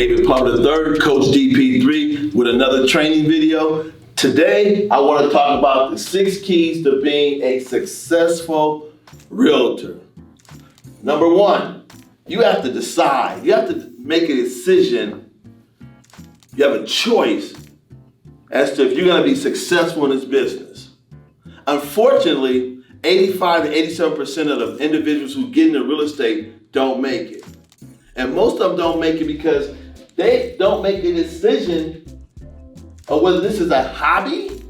David Plummer III, Coach DP3 with another training video. Today, I want to talk about the 6 keys to being a successful realtor. Number 1, you have to decide. You have to make a decision. You have a choice as to if you're going to be successful in this business. Unfortunately, 85 to 87% of the individuals who get into real estate don't make it. And most of them don't make it because they don't make a decision of whether this is a hobby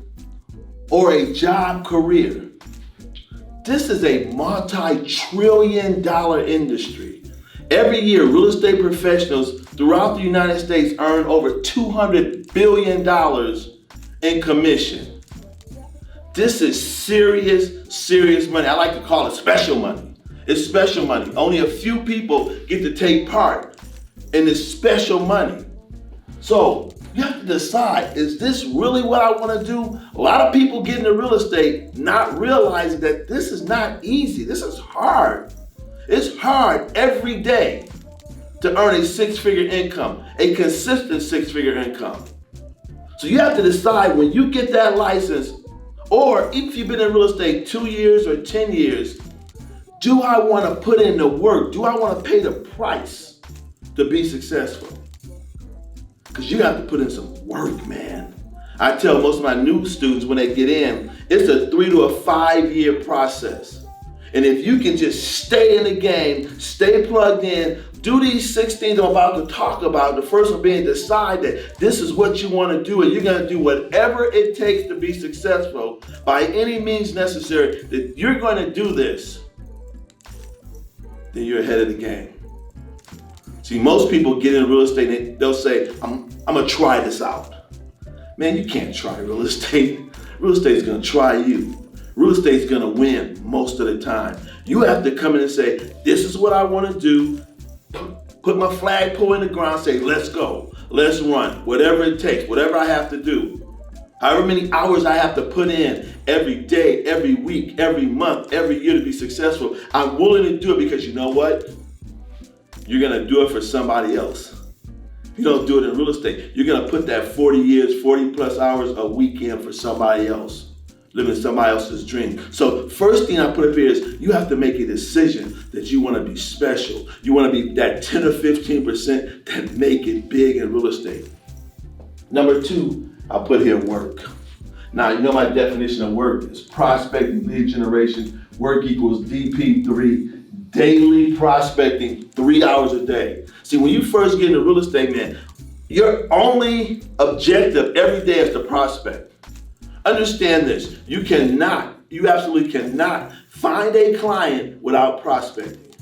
or a job career. This is a multi-trillion-dollar industry. Every year, real estate professionals throughout the United States earn over $200 billion in commission. This is serious money. I like to call it special money. It's special money. Only a few people get to take part in this special money. So you have to decide, is this really what I want to do? A lot of people get into real estate not realizing that this is not easy. This is hard. It's hard every day to earn a 6-figure income, a consistent 6-figure income. So you have to decide when you get that license, or even if you've been in real estate 2 years or 10 years, do I want to put in the work? Do I want to pay the price to be successful? Because you have to put in some work, man. I tell most of my new students when they get in, it's a 3 to a 5 year process. And if you can just stay in the game, stay plugged in, do these 6 things I'm about to talk about, the first one being decide that this is what you want to do and you're going to do whatever it takes to be successful by any means necessary, that you're going to do this, then you're ahead of the game. See, most people get in real estate and they'll say, I'm going to try this out. Man, you can't try real estate. Real estate is going to try you. Real estate is going to win most of the time. You have to come in and say, this is what I want to do. Put my flagpole in the ground, say, let's go. Let's run. Whatever it takes, whatever I have to do. However many hours I have to put in every day, every week, every month, every year to be successful, I'm willing to do it because you know what? You're going to do it for somebody else. If you don't do it in real estate, you're going to put that 40 plus hours a week in for somebody else, living somebody else's dream. So first thing I put up here is you have to make a decision that you want to be special. You want to be that 10 or 15% that make it big in real estate. Number 2, I'll put here work. Now, you know my definition of work is prospecting, lead generation. Work equals DP3, daily prospecting, 3 hours a day. See, when you first get into real estate, man, your only objective every day is to prospect. Understand this, you absolutely cannot find a client without prospecting.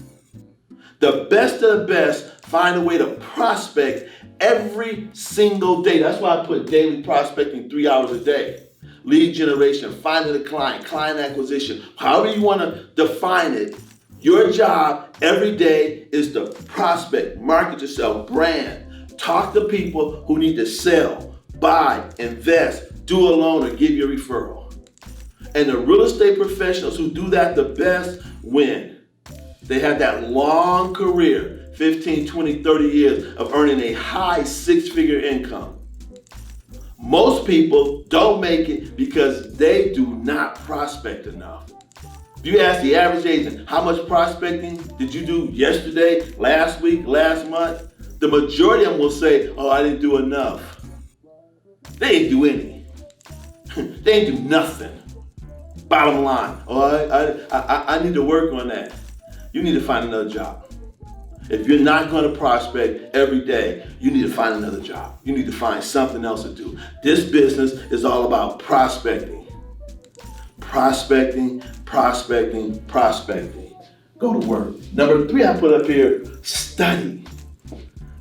The best of the best find a way to prospect every single day. That's why I put daily prospecting 3 hours a day. Lead generation, finding a client, client acquisition, however you want to define it. Your job every day is to prospect, market yourself, brand, talk to people who need to sell, buy, invest, do a loan, or give you a referral. And the real estate professionals who do that the best win. They have that long career, 15, 20, 30 years of earning a high 6-figure income. Most people don't make it because they do not prospect enough. If you ask the average agent, how much prospecting did you do yesterday, last week, last month? The majority of them will say, oh, I didn't do enough. They didn't do any. They didn't do nothing. Bottom line, I need to work on that. You need to find another job. If you're not going to prospect every day, you need to find another job. You need to find something else to do. This business is all about prospecting. Prospecting, prospecting, prospecting. Go to work. Number 3 I put up here, study.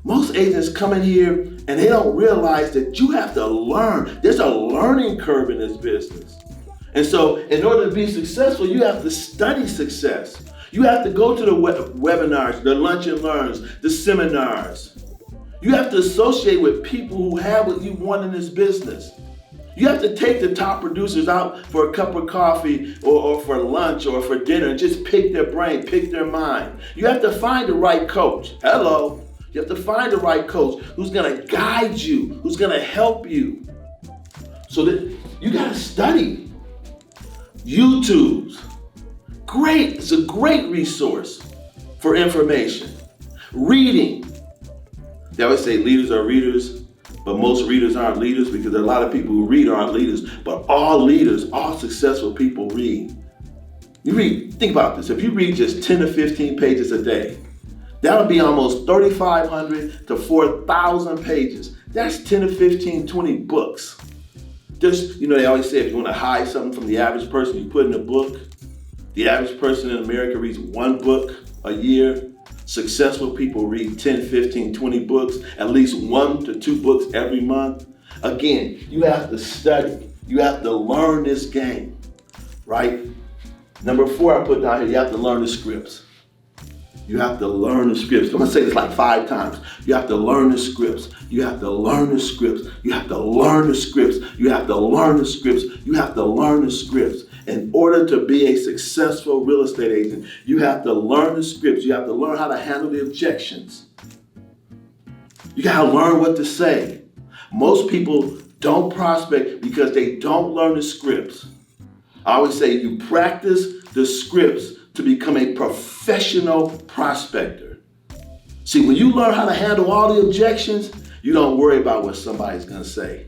Most agents come in here and they don't realize that you have to learn. There's a learning curve in this business. And so in order to be successful, you have to study success. You have to go to the webinars, the lunch and learns, the seminars. You have to associate with people who have what you want in this business. You have to take the top producers out for a cup of coffee or for lunch or for dinner and just pick their brain, pick their mind. You have to find the right coach. Hello. You have to find the right coach who's gonna guide you, who's gonna help you. So that you gotta study. YouTube's great, it's a great resource for information. Reading. They always say leaders are readers, but most readers aren't leaders because there are a lot of people who read aren't leaders, but all leaders, all successful people read. You read, think about this, if you read just 10 to 15 pages a day, that'll be almost 3,500 to 4,000 pages. That's 10 to 15, 20 books. Just, they always say if you want to hide something from the average person, you put in a book. The average person in America reads one book a year. Successful people read 10, 15, 20 books, at least 1 to 2 books every month. Again, you have to study. You have to learn this game, right? Number 4 I put down here, you have to learn the scripts. You have to learn the scripts. I'm gonna say this like 5 times. You have to learn the scripts. You have to learn the scripts. You have to learn the scripts. You have to learn the scripts. You have to learn the scripts. In order to be a successful real estate agent, you have to learn the scripts. You have to learn how to handle the objections. You gotta learn what to say. Most people don't prospect because they don't learn the scripts. I always say you practice the scripts to become a professional prospector. See, when you learn how to handle all the objections, you don't worry about what somebody's gonna say.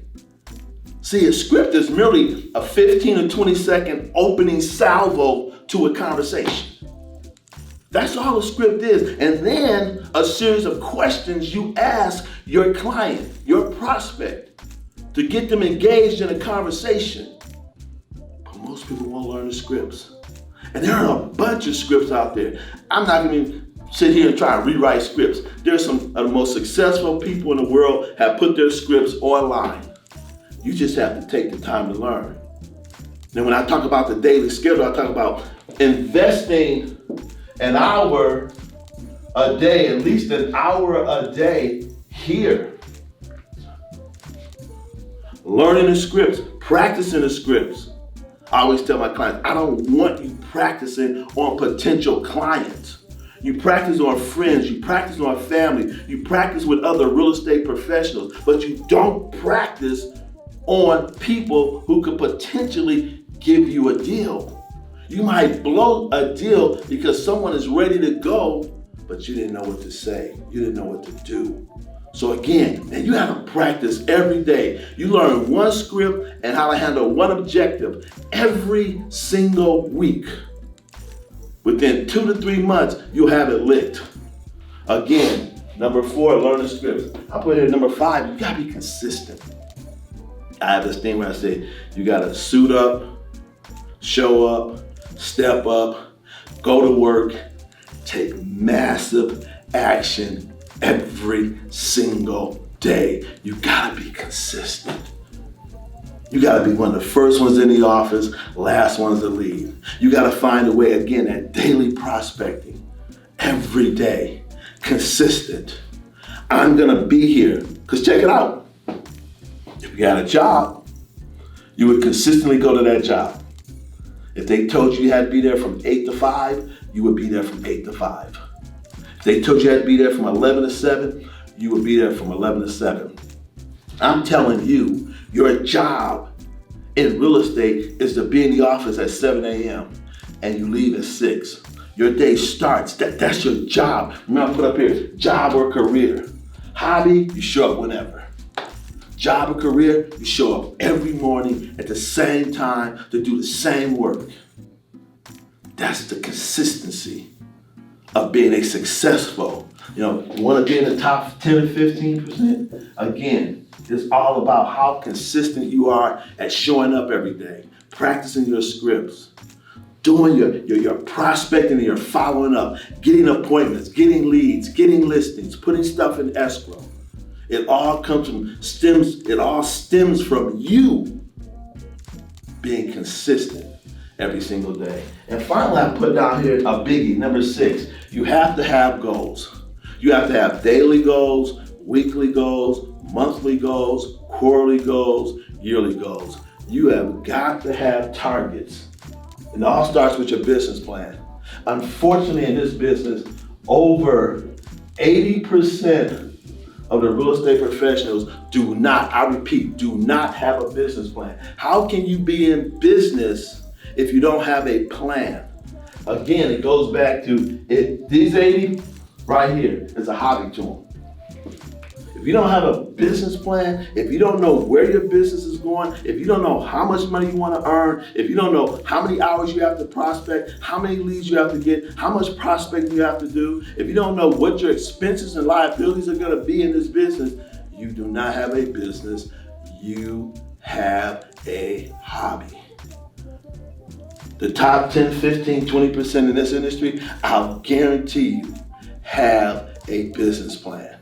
See, a script is merely a 15 or 20 second opening salvo to a conversation. That's all a script is. And then a series of questions you ask your client, your prospect, to get them engaged in a conversation. But most people won't learn the scripts. And there are a bunch of scripts out there. I'm not going to sit here and try and rewrite scripts. There's some of the most successful people in the world have put their scripts online. You just have to take the time to learn. Then when I talk about the daily schedule, I talk about investing an hour a day, at least an hour a day here. Learning the scripts, practicing the scripts. I always tell my clients, I don't want you practicing on potential clients. You practice on friends, you practice on family, you practice with other real estate professionals, but you don't practice on people who could potentially give you a deal. You might blow a deal because someone is ready to go, but you didn't know what to say. You didn't know what to do. So again, man, you have to practice every day. You learn one script and how to handle one objective every single week. Within 2 to 3 months, you'll have it licked. Again, number 4, learn the scripts. I put here number 5, you gotta be consistent. I have this thing where I say, you gotta suit up, show up, step up, go to work, take massive action every single day. You gotta be consistent. You gotta be one of the first ones in the office, last ones to leave. You gotta find a way, again, at daily prospecting, every day, consistent. I'm gonna be here, because check it out. If you got a job, you would consistently go to that job. If they told you you had to be there from 8 to 5, you would be there from 8 to 5. If they told you had to be there from 11 to 7, you would be there from 11 to 7. I'm telling you, your job in real estate is to be in the office at 7 a.m. and you leave at 6. Your day starts, that's your job. Remember I put up here, job or career. Hobby, you show up whenever. Job or career, you show up every morning at the same time to do the same work. That's the consistency of being a successful. You want to be in the top 10 or 15%? Again, it's all about how consistent you are at showing up every day, practicing your scripts, doing your prospecting and your following up, getting appointments, getting leads, getting listings, putting stuff in escrow. It all stems from you being consistent every single day. And finally, I put down here a biggie, number 6. You have to have goals. You have to have daily goals, weekly goals, monthly goals, quarterly goals, yearly goals. You have got to have targets. And it all starts with your business plan. Unfortunately, in this business, over 80% of the real estate professionals do not, I repeat, do not have a business plan. How can you be in business if you don't have a plan? Again, it goes back to it. These 80 right here is a hobby to them. If you don't have a business plan, if you don't know where your business is going, if you don't know how much money you want to earn, if you don't know how many hours you have to prospect, how many leads you have to get, how much prospecting you have to do, if you don't know what your expenses and liabilities are going to be in this business, you do not have a business. You have a hobby. The top 10, 15, 20% in this industry, I'll guarantee you, have a business plan.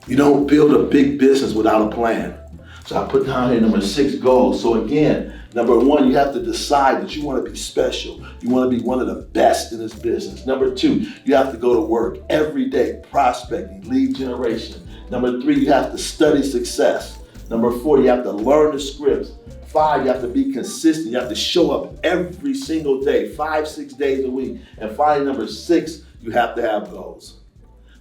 You don't build a big business without a plan. So I put down here number 6 goals. So again, number 1, you have to decide that you want to be special. You want to be one of the best in this business. Number 2, you have to go to work every day, prospecting, lead generation. Number 3, you have to study success. Number 4, you have to learn the scripts. 5, you have to be consistent. You have to show up every single day, 5, 6 days a week. And finally, number 6, you have to have goals.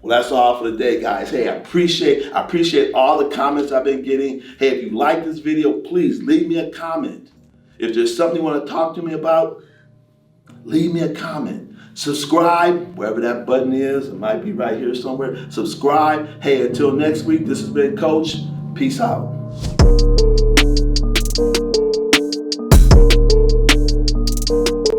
Well, that's all for today, guys. Hey, I appreciate all the comments I've been getting. Hey, if you like this video, please leave me a comment. If there's something you want to talk to me about, leave me a comment. Subscribe, wherever that button is. It might be right here somewhere. Subscribe. Hey, until next week, this has been Coach. Peace out.